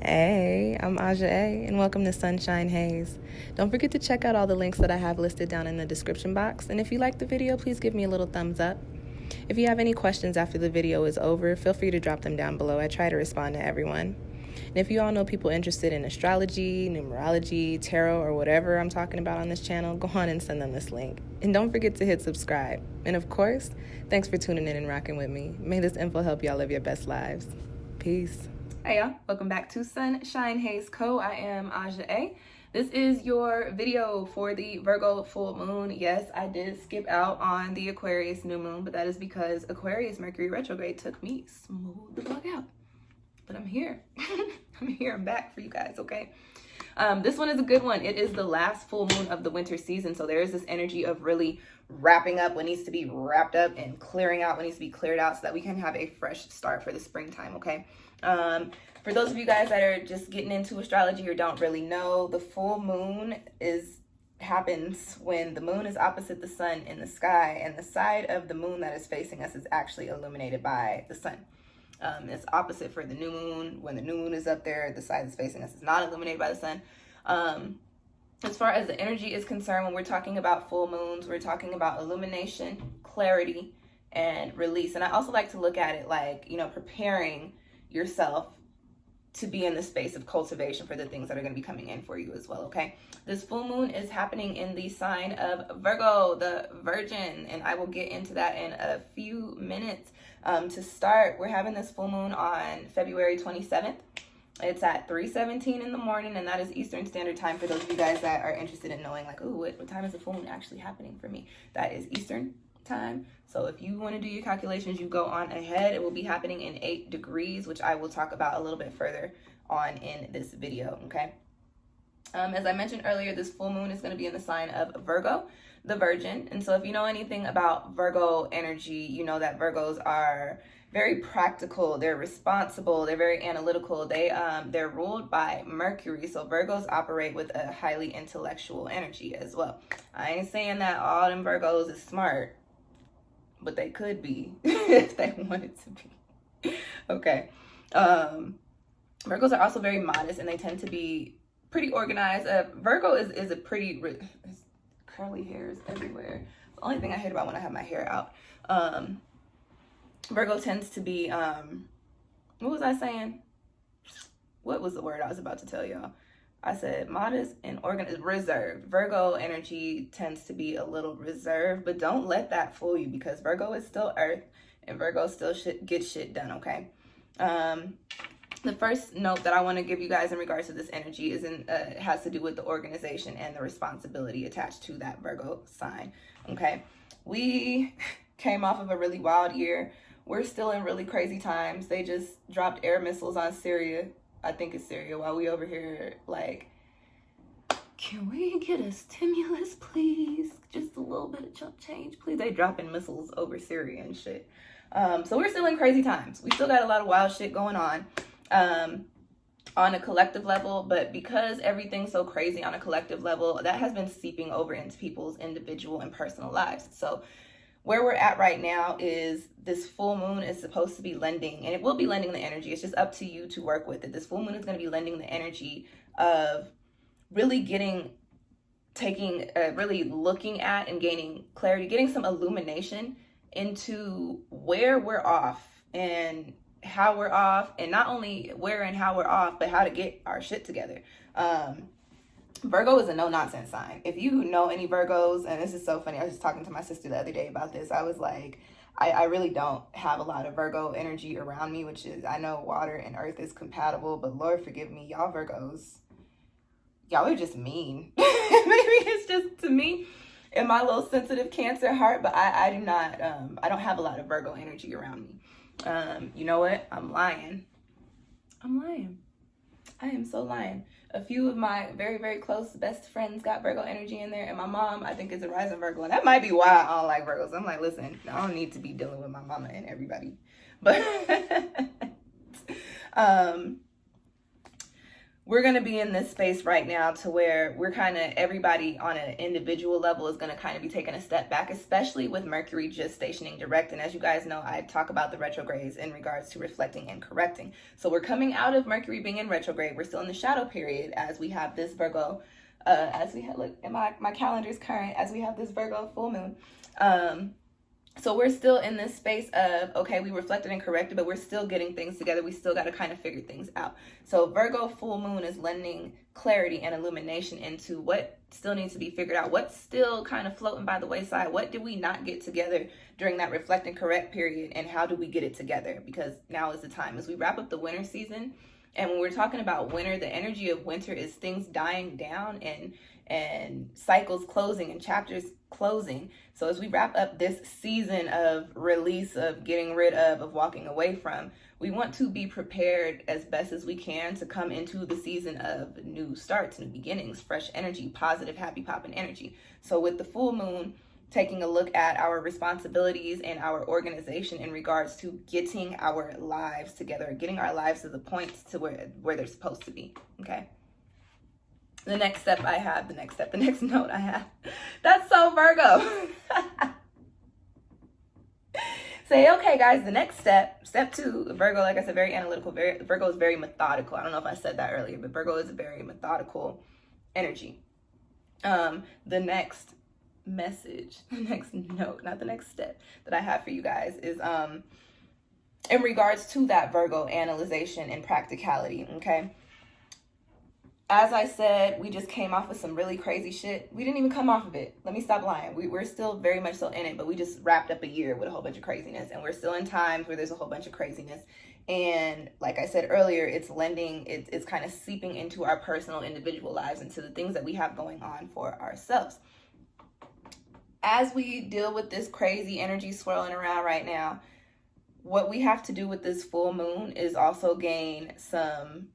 Hey, I'm Aja A, and welcome to Sunshine Haze. Don't forget to check out all the links that I have listed down in the description box, and if you like the video, please give me a little thumbs up. If you have any questions after the video is over, feel free to drop them down below. I try to respond to everyone. And if you all know people interested in astrology, numerology, tarot, or whatever I'm talking about on this channel, go on and send them this link. And don't forget to hit subscribe. And of course, thanks for tuning in and rocking with me. May this info help y'all live your best lives. Peace. Hey y'all, welcome back to SunshinehazeCo. I am Aja A. This is your video for the Virgo full moon. Yes, I did skip out on the Aquarius new moon, but that is because Aquarius Mercury retrograde took me smooth the bug out. But I'm here. I'm back for you guys, okay? This one is a good one. It is the last full moon of the winter season, so there is this energy of really wrapping up what needs to be wrapped up and clearing out what needs to be cleared out so that we can have a fresh start for the springtime, okay? For those of you guys that are just getting into astrology or don't really know, the full moon happens when the moon is opposite the sun in the sky, and the side of the moon that is facing us is actually illuminated by the sun. It's opposite for the new moon. When the new moon is up there, the side that's facing us is not illuminated by the sun. As far as the energy is concerned, when we're talking about full moons, we're talking about illumination, clarity, and release. And I also like to look at it like, preparing yourself to be in the space of cultivation for the things that are going to be coming in for you as well, okay? This full moon is happening in the sign of Virgo, the Virgin, and I will get into that in a few minutes. To start, we're having this full moon on February 27th. It's at 3:17 in the morning, and that is Eastern Standard Time for those of you guys that are interested in knowing, like, ooh, what time is the full moon actually happening for me? That is Eastern time. So if you want to do your calculations, you go on ahead. It will be happening in 8 degrees, which I will talk about a little bit further on in this video, okay? As I mentioned earlier, this full moon is going to be in the sign of Virgo, the Virgin. And so if you know anything about Virgo energy, you know that Virgos are very practical, they're responsible, they're very analytical. They're ruled by Mercury, so Virgos operate with a highly intellectual energy as well. I ain't saying that all them Virgos is smart, but they could be if they wanted to be. Okay. Virgos are also very modest, and they tend to be pretty organized. Virgo is a pretty curly hairs everywhere. The only thing I hate about when I have my hair out. Virgo tends to be what was I saying? What was the word I was about to tell y'all? I said modest and organized, reserved. Virgo energy tends to be a little reserved, but don't let that fool you, because Virgo is still Earth, and Virgo still gets shit done, okay? The first note that I want to give you guys in regards to this energy has to do with the organization and the responsibility attached to that Virgo sign, okay? We came off of a really wild year. We're still in really crazy times. They just dropped air missiles on Syria. I think it's Syria, while we over here like, can we get a stimulus, please? Just a little bit of chump change, please. They dropping missiles over Syria and shit. So we're still in crazy times. We still got a lot of wild shit going on a collective level, but because everything's so crazy on a collective level, that has been seeping over into people's individual and personal lives. So where we're at right now is this full moon is supposed to be lending, and it will be lending the energy. It's just up to you to work with it. This full moon is going to be lending the energy of really really looking at and gaining clarity, getting some illumination into where we're off and how we're off, and not only where and how we're off, but how to get our shit together. Virgo is a no-nonsense sign. If you know any Virgos, and this is so funny, I was just talking to my sister the other day about this. I was like, I really don't have a lot of Virgo energy around me, which is, I know water and earth is compatible, but Lord forgive me, y'all Virgos, y'all are just mean. Maybe it's just to me and my little sensitive Cancer heart, but I do not, I don't have a lot of Virgo energy around me. You know what? I'm lying. I am so lying. A few of my very, very close best friends got Virgo energy in there, and my mom, I think, is a rising Virgo, and that might be why I don't like Virgos. I'm like, listen, I don't need to be dealing with my mama and everybody. But we're going to be in this space right now to where we're kind of, everybody on an individual level is going to kind of be taking a step back, especially with Mercury just stationing direct. And as you guys know, I talk about the retrogrades in regards to reflecting and correcting. So we're coming out of Mercury being in retrograde. We're still in the shadow period as we have this Virgo, as we have, look at my calendar's current, as we have this Virgo full moon. So we're still in this space of, okay, we reflected and corrected, but we're still getting things together. We still got to kind of figure things out. So Virgo full moon is lending clarity and illumination into what still needs to be figured out. What's still kind of floating by the wayside? What did we not get together during that reflect and correct period? And how do we get it together? Because now is the time. As we wrap up the winter season, and when we're talking about winter, the energy of winter is things dying down and cycles closing and chapters closing. So as we wrap up this season of release, of getting rid of walking away from, we want to be prepared as best as we can to come into the season of new starts, new beginnings, fresh energy, positive, happy popping energy. So with the full moon, taking a look at our responsibilities and our organization in regards to getting our lives together, getting our lives to the point to where they're supposed to be, okay? The next note I have, that's so Virgo. Say, okay, guys, the next step 2, Virgo, like I said, very analytical, Virgo is very methodical. I don't know if I said that earlier, but Virgo is a very methodical energy. The next message, the next note, not the next step that I have for you guys is in regards to that Virgo analyzation and practicality, okay? As I said, we just came off of some really crazy shit. We didn't even come off of it. Let me stop lying. We're still very much so in it, but we just wrapped up a year with a whole bunch of craziness, and we're still in times where there's a whole bunch of craziness. And like I said earlier, it's kind of seeping into our personal individual lives, into the things that we have going on for ourselves. As we deal with this crazy energy swirling around right now, what we have to do with this full moon is also gain some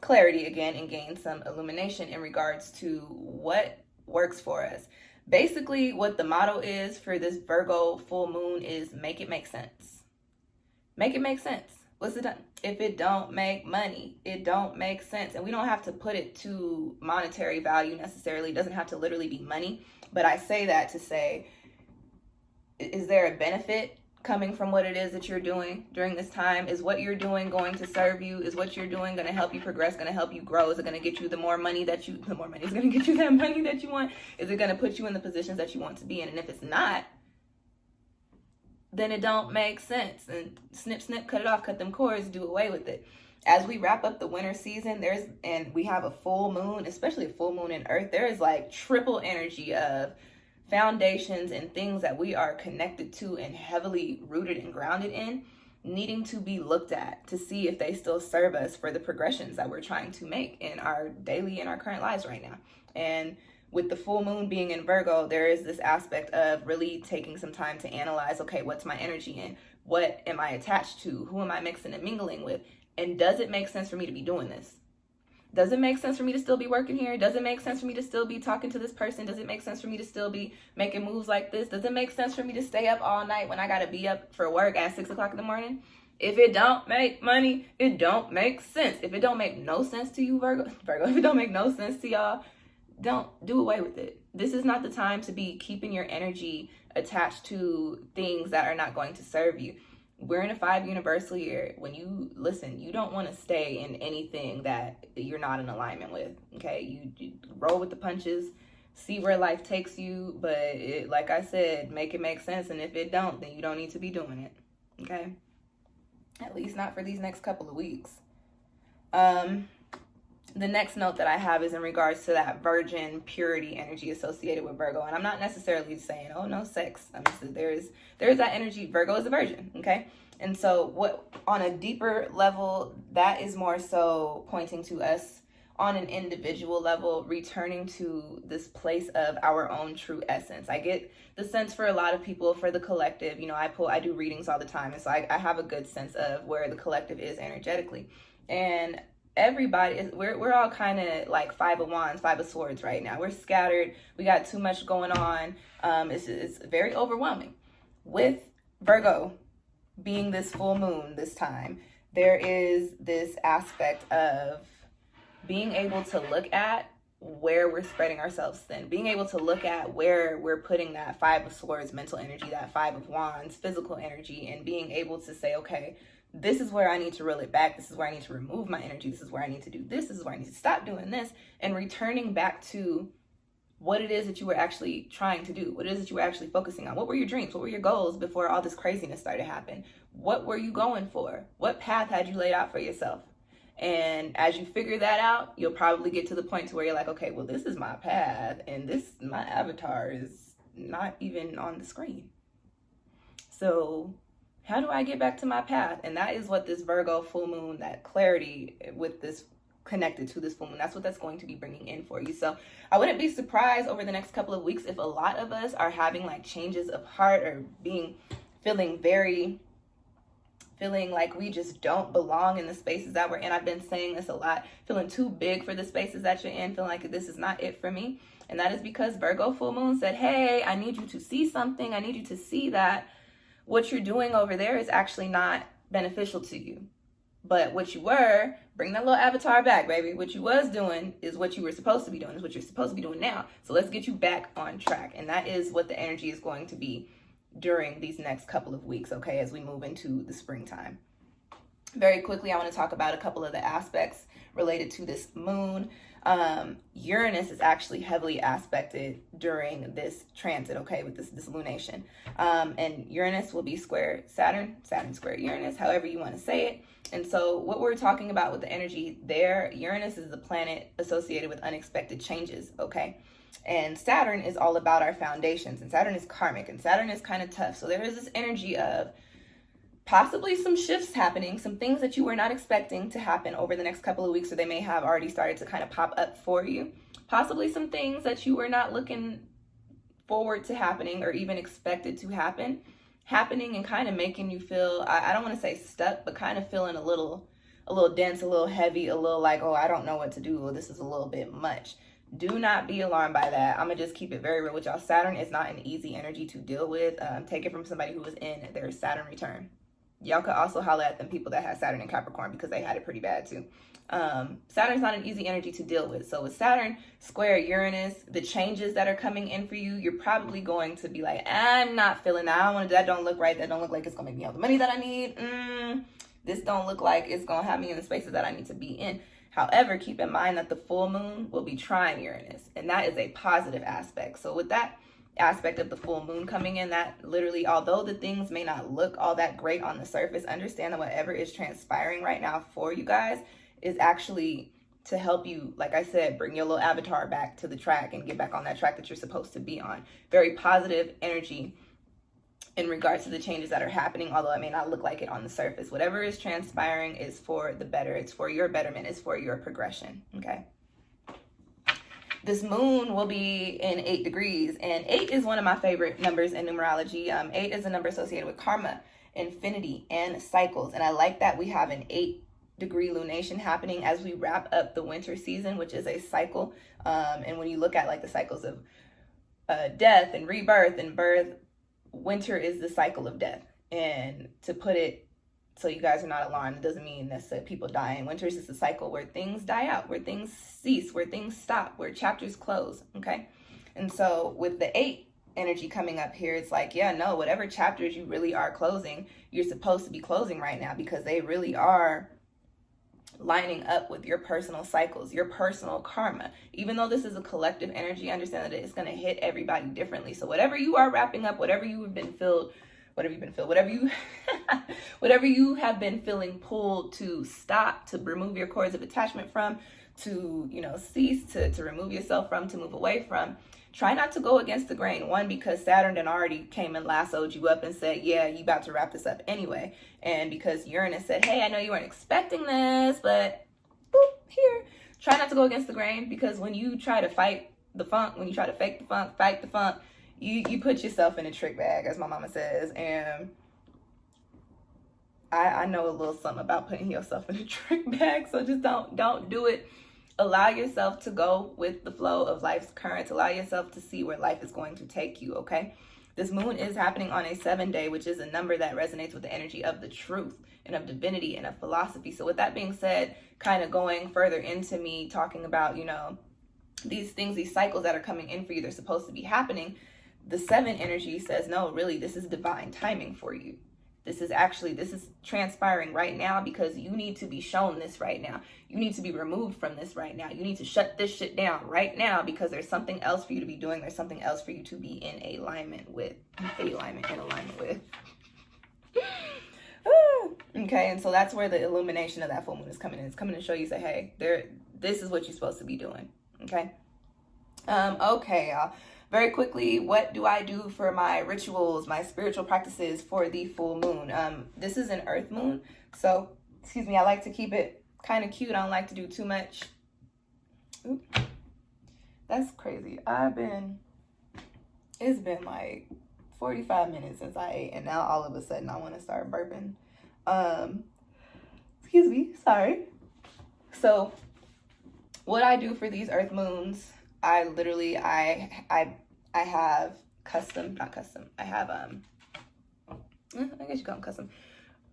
clarity again and gain some illumination in regards to what works for us. Basically, what the motto is for this Virgo full moon is make it make sense. Make it make sense. What's it done? If it don't make money, it don't make sense. And we don't have to put it to monetary value necessarily. It doesn't have to literally be money. But I say that to say, is there a benefit coming from what it is that you're doing during this time? Is what you're doing going to serve you? Is what you're doing going to help you progress, going to help you grow? Is it going to get you the more money is going to get you that money that you want? Is it going to put you in the positions that you want to be in? And if it's not, then it don't make sense. And snip, snip, cut it off, cut them cords, do away with it. As we wrap up the winter season, and we have a full moon, especially a full moon in Earth, there is like triple energy of foundations and things that we are connected to and heavily rooted and grounded in, needing to be looked at to see if they still serve us for the progressions that we're trying to make in our daily, in our current lives right now. And with the full moon being in Virgo, there is this aspect of really taking some time to analyze, okay, what's my energy in? What am I attached to? Who am I mixing and mingling with? And does it make sense for me to be doing this? Does it make sense for me to still be working here? Does it make sense for me to still be talking to this person? Does it make sense for me to still be making moves like this? Does it make sense for me to stay up all night when I got to be up for work at 6 o'clock in the morning? If it don't make money, it don't make sense. If it don't make no sense to you, Virgo, if it don't make no sense to y'all, don't do away with it. This is not the time to be keeping your energy attached to things that are not going to serve you. We're in a 5 universal year. When you listen, you don't want to stay in anything that you're not in alignment with. Okay, you roll with the punches, see where life takes you. But like I said, make it make sense. And if it don't, then you don't need to be doing it. Okay, at least not for these next couple of weeks. The next note that I have is in regards to that virgin purity energy associated with Virgo. And I'm not necessarily saying, oh, no sex. I mean, there's that energy. Virgo is a virgin, okay? And so what on a deeper level, that is more so pointing to us on an individual level, returning to this place of our own true essence. I get the sense for a lot of people, for the collective, you know, I do readings all the time. And so I have a good sense of where the collective is energetically. And everybody we're all kind of like 5 of wands, 5 of swords right now. We're scattered. We got too much going on. It's very overwhelming. With Virgo being this full moon this time, there is this aspect of being able to look at where we're spreading ourselves thin, being able to look at where we're putting that 5 of Swords mental energy, that 5 of Wands physical energy, and being able to say, okay, this is where I need to reel it back. This is where I need to remove my energy. This is where I need to do this. This is where I need to stop doing this, and returning back to what it is that you were actually trying to do, what it is that you were actually focusing on. What were your dreams? What were your goals before all this craziness started happening? What were you going for? What path had you laid out for yourself? And as you figure that out, you'll probably get to the point to where you're like, okay, well, this is my path, and my avatar is not even on the screen. So how do I get back to my path? And that is what this Virgo full moon, that clarity with this connected to this full moon, that's what that's going to be bringing in for you. So I wouldn't be surprised over the next couple of weeks if a lot of us are having like changes of heart, or feeling like we just don't belong in the spaces that we're in. I've been saying this a lot, feeling too big for the spaces that you're in, feeling like this is not it for me. And that is because Virgo full moon said, hey, I need you to see something. I need you to see that what you're doing over there is actually not beneficial to you. But what you were, bring that little avatar back, baby. What you was doing is what you were supposed to be doing, is what you're supposed to be doing now. So let's get you back on track. And that is what the energy is going to be during these next couple of weeks, okay, as we move into the springtime. Very quickly, I want to talk about a couple of the aspects related to this moon. Uranus is actually heavily aspected during this transit, okay, with this lunation. And Uranus will be square Saturn, Saturn square Uranus, however you want to say it. And so what we're talking about with the energy there, Uranus is the planet associated with unexpected changes, okay? And Saturn is all about our foundations, and Saturn is karmic, and Saturn is kind of tough. So there is this energy of possibly some shifts happening, some things that you were not expecting to happen over the next couple of weeks, or they may have already started to kind of pop up for you. Possibly some things that you were not looking forward to happening or even expected to happening and kind of making you feel, I don't want to say stuck, but kind of feeling a little dense, a little heavy, a little like, oh, I don't know what to do. Well, this is a little bit much. Do not be alarmed by that. I'm going to just keep it very real with y'all. Saturn is not an easy energy to deal with. Take it from somebody who was in their Saturn return. Y'all could also holler at them people that had Saturn in Capricorn, because they had it pretty bad too. Saturn's not an easy energy to deal with. So with Saturn square Uranus, the changes that are coming in for you, you're probably going to be like, I'm not feeling that. I don't want to, that don't look right. That don't look like it's going to make me all the money that I need. This don't look like it's going to have me in the spaces that I need to be in. However, keep in mind that the full moon will be trine Uranus, and that is a positive aspect. So with that aspect of the full moon coming in, that literally, although the things may not look all that great on the surface, understand that whatever is transpiring right now for you guys is actually to help you, like I said, bring your little avatar back to the track and get back on that track that you're supposed to be on. Very positive energy in regards to the changes that are happening, although it may not look like it on the surface. Whatever is transpiring is for the better. It's for your betterment. It's for your progression, okay? This moon will be in 8 degrees, and 8 is one of my favorite numbers in numerology. 8 is a number associated with karma, infinity, and cycles. And I like that we have an 8-degree lunation happening as we wrap up the winter season, which is a cycle. And when you look at like the cycles of death and rebirth and birth, winter is the cycle of death. And to put it so you guys are not alarmed, it doesn't mean necessarily people dying. Winter is just a cycle where things die out, where things cease, where things stop, where chapters close, okay? And so with the 8 energy coming up here, it's like, yeah, no, whatever chapters you really are closing, you're supposed to be closing right now, because they really are lining up with your personal cycles, your personal karma. Even though this is a collective energy, understand that it's going to hit everybody differently. So whatever you are wrapping up, whatever you have been filled, whatever you have been feeling pulled to stop, to remove your cords of attachment from, to, cease, to remove yourself from, to move away from, try not to go against the grain. One, because Saturn then already came and lassoed you up and said, yeah, you about to wrap this up anyway. And because Uranus said, hey, I know you weren't expecting this, but boop, here. Try not to go against the grain, because when you try to fight the funk, when you try to fake the funk, fight the funk, you put yourself in a trick bag, as my mama says. And I know a little something about putting yourself in a trick bag, so just don't do it. Allow yourself to go with the flow of life's currents. Allow yourself to see where life is going to take you, okay? This moon is happening on a 7-day, which is a number that resonates with the energy of the truth. and of divinity and of philosophy. So with that being said, kind of going further into me talking about, you know, these things, these cycles that are coming in for you, they're supposed to be happening. The 7 energy says, no, really, this is divine timing for you. This is transpiring right now because you need to be shown this right now. You need to be removed from this right now. You need to shut this shit down right now because there's something else for you to be doing. There's something else for you to be in alignment with. Okay, and so that's where the illumination of that full moon is coming in. It's coming to show you, say, hey, this is what you're supposed to be doing. Okay. Okay, y'all. Very quickly, what do I do for my rituals, my spiritual practices for the full moon? This is an earth moon, so, excuse me, I like to keep it kind of cute. I don't like to do too much. Oop. That's crazy. It's been like 45 minutes since I ate, and now all of a sudden I want to start burping. Excuse me, sorry. So, what I do for these earth moons, I literally, I have I have, I guess you call them custom,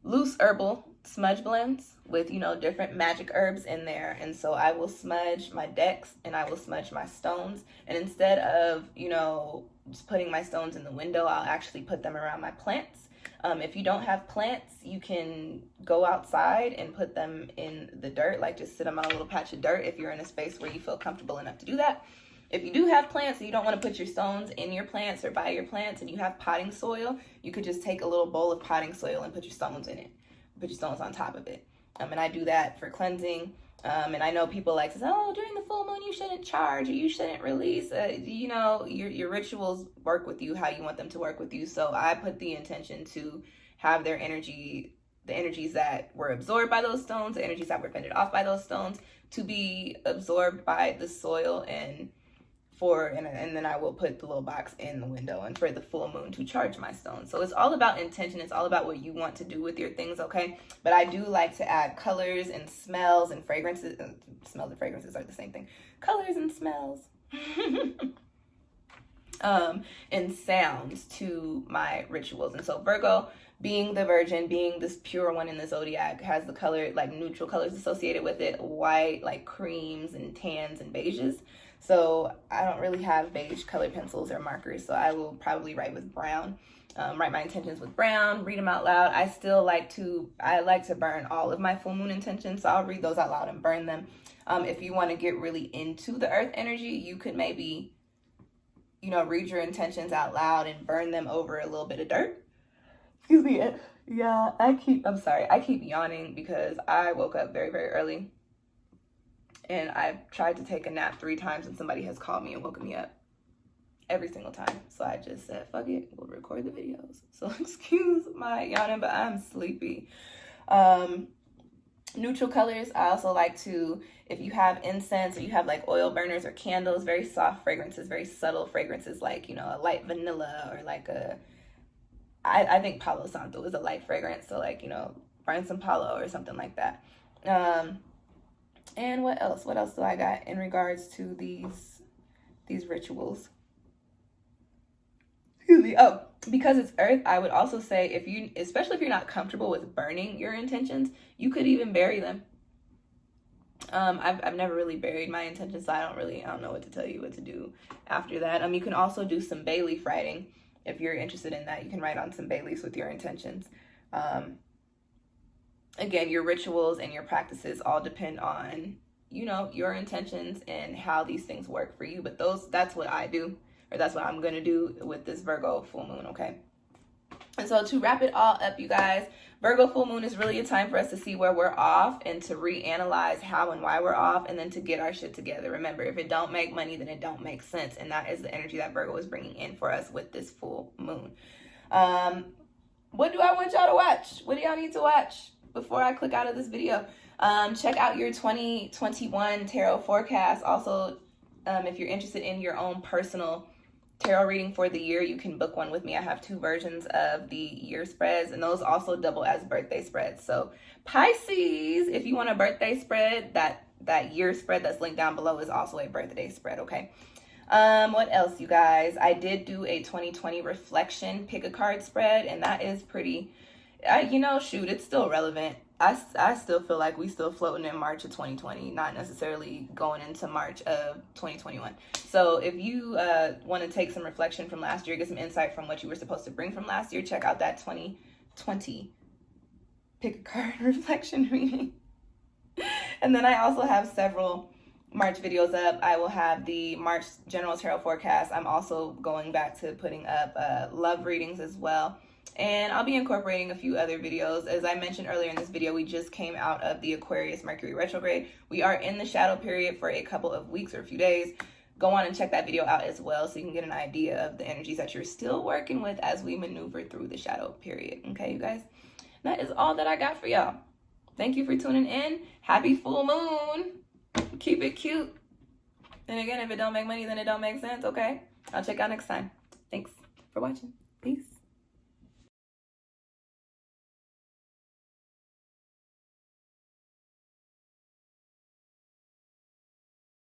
loose herbal smudge blends with, you know, different magic herbs in there. And so I will smudge my decks and I will smudge my stones. And instead of, you know, just putting my stones in the window, I'll actually put them around my plants. If you don't have plants, you can go outside and put them in the dirt, like just sit them on a little patch of dirt if you're in a space where you feel comfortable enough to do that. If you do have plants and you don't want to put your stones in your plants or by your plants and you have potting soil, you could just take a little bowl of potting soil and put your stones in it. Put your stones on top of it. And I do that for cleansing. And I know people like to say, oh, during the full moon, you shouldn't charge or you shouldn't release. You know, your rituals work with you how you want them to work with you. So I put the intention to have their energy, the energies that were absorbed by those stones, the energies that were fended off by those stones, to be absorbed by the soil and then I will put the little box in the window and for the full moon to charge my stones. So it's all about intention. It's all about what you want to do with your things, okay? But I do like to add colors and smells and fragrances. Smells and fragrances are the same thing. Colors and smells. And sounds to my rituals. And so Virgo, being the virgin, being this pure one in the zodiac, has the color, like neutral colors associated with it, white, like creams and tans and beiges. So I don't really have beige colored pencils or markers, so I will probably write with brown. Write my intentions with brown, read them out loud. I like to burn all of my full moon intentions, so I'll read those out loud and burn them. If you want to get really into the earth energy, you could maybe, you know, read your intentions out loud and burn them over a little bit of dirt. Excuse me. Yeah, I keep yawning because I woke up very, very early. And I've tried to take a nap 3 times and somebody has called me and woken me up every single time. So I just said, fuck it, we'll record the videos. So excuse my yawning, but I'm sleepy. Neutral colors, I also like to, if you have incense or you have like oil burners or candles, very soft fragrances, very subtle fragrances, like, you know, a light vanilla or like I think Palo Santo is a light fragrance. So like, you know, burn some Palo or something like that. And what else? What else do I got in regards to these rituals? Excuse me. Oh, because it's earth, I would also say especially if you're not comfortable with burning your intentions, you could even bury them. I've never really buried my intentions, so I don't know what to tell you what to do after that. You can also do some bay leaf writing if you're interested in that. You can write on some bay leaves with your intentions. Again, your rituals and your practices all depend on, you know, your intentions and how these things work for you. But that's what I do, or that's what I'm going to do with this Virgo full moon, okay? And so to wrap it all up, you guys, Virgo full moon is really a time for us to see where we're off and to reanalyze how and why we're off, and then to get our shit together. Remember, if it don't make money, then it don't make sense. And that is the energy that Virgo is bringing in for us with this full moon. What do I want y'all to watch? What do y'all need to watch before I click out of this video? Check out your 2021 tarot forecast. Also, if you're interested in your own personal tarot reading for the year, you can book one with me. I have 2 versions of the year spreads, and those also double as birthday spreads. So Pisces, if you want a birthday spread, that year spread that's linked down below is also a birthday spread, okay? What else, you guys? I did do a 2020 reflection pick a card spread, and that is pretty, shoot, it's still relevant. I still feel like we still floating in March of 2020, not necessarily going into March of 2021. So if you want to take some reflection from last year, get some insight from what you were supposed to bring from last year, check out that 2020 pick a card reflection reading. And then I also have several March videos up. I will have the March general tarot forecast. I'm also going back to putting up love readings as well. And I'll be incorporating a few other videos. As I mentioned earlier in this video, we just came out of the Aquarius Mercury retrograde. We are in the shadow period for a couple of weeks or a few days. Go on and check that video out as well so you can get an idea of the energies that you're still working with as we maneuver through the shadow period. Okay, you guys? That is all that I got for y'all. Thank you for tuning in. Happy full moon. Keep it cute. And again, if it don't make money, then it don't make sense, okay? I'll check out next time. Thanks for watching. Peace.